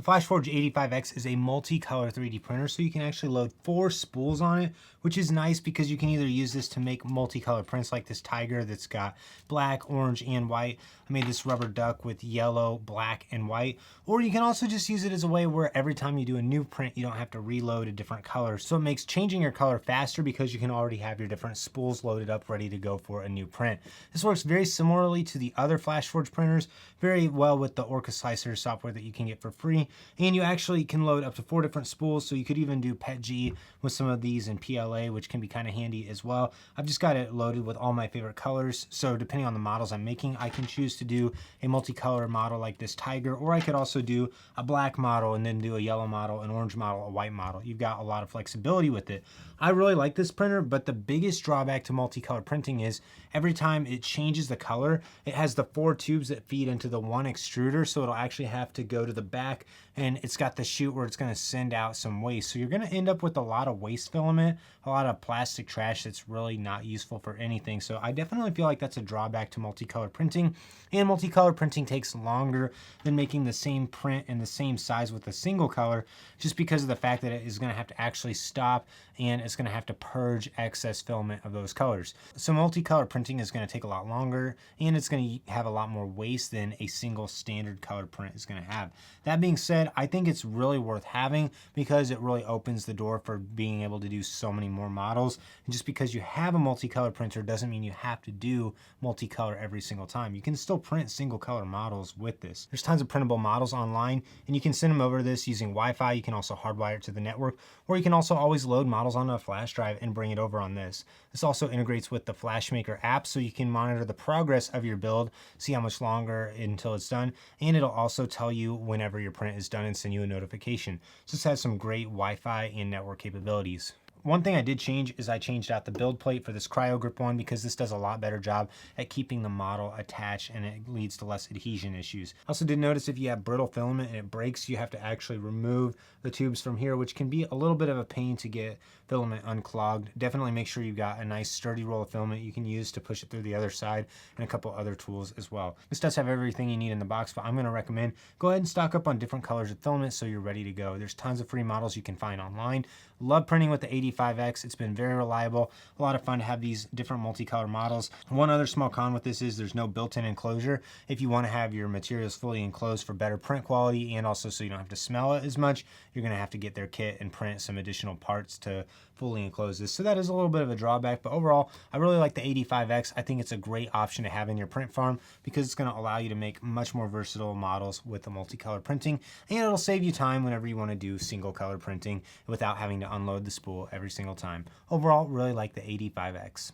Flashforge AD5X is a multicolor 3D printer, so you can actually load 4 spools on it, which is nice because you can either use this to make multicolor prints like this tiger that's got black, orange, and white. I made this rubber duck with yellow, black, and white. Or you can also just use it as a way where every time you do a new print, you don't have to reload a different color. So it makes changing your color faster because you can already have your different spools loaded up ready to go for a new print. This works very similarly to the other Flashforge printers, very well with the Orca Slicer software that you can get for free. And you actually can load up to 4 different spools, so you could even do PETG with some of these in PLA, which can be kind of handy as well. I've just got it loaded with all my favorite colors, so depending on the models I'm making, I can choose to do a multicolor model like this tiger, or I could also do a black model and then do a yellow model, an orange model, a white model. You've got a lot of flexibility with it. I really like this printer, but the biggest drawback to multicolor printing is every time it changes the color, it has the 4 tubes that feed into the one extruder, so it'll actually have to go to the back, and it's got the chute where it's going to send out some waste. So you're going to end up with a lot of waste filament, a lot of plastic trash that's really not useful for anything. So I definitely feel like that's a drawback to multicolor printing, and multicolor printing takes longer than making the same print in the same size with a single color, just because of the fact that it is going to have to actually stop and it's going to have to purge excess filament of those colors. So multicolor printing is going to take a lot longer, and it's going to have a lot more waste than a single standard color print is going to have. That being said, I think it's really worth having because it really opens the door for being able to do so many more models. And just because you have a multicolor printer doesn't mean you have to do multicolor every single time. You can still print single color models with this. There's tons of printable models online, and you can send them over to this using Wi-Fi. You can also hardwire it to the network, or you can also always load models onto a flash drive and bring it over on this. This also integrates with the Flashmaker app, so you can monitor the progress of your build, see how much longer until it's done, and it'll also tell you whenever your print is done and send you a notification. So this has some great Wi-Fi and network capabilities. One thing I did change is I changed out the build plate for this Cryo Grip one because this does a lot better job at keeping the model attached, and it leads to less adhesion issues. I also did notice if you have brittle filament and it breaks, you have to actually remove the tubes from here, which can be a little bit of a pain to get filament unclogged. Definitely make sure you've got a nice sturdy roll of filament you can use to push it through the other side, and a couple other tools as well. This does have everything you need in the box, but I'm going to recommend go ahead and stock up on different colors of filament so you're ready to go. There's tons of free models you can find online. Love printing with the AD5X. It's been very reliable. A lot of fun to have these different multicolor models. One other small con with this is there's no built-in enclosure. If you want to have your materials fully enclosed for better print quality and also so you don't have to smell it as much, you're going to have to get their kit and print some additional parts to fully enclose this. So that is a little bit of a drawback, but overall, I really like the AD5X. I think it's a great option to have in your print farm because it's going to allow you to make much more versatile models with the multicolor printing, and it'll save you time whenever you want to do single color printing without having to unload the spool every single time. Overall, really like the AD5X.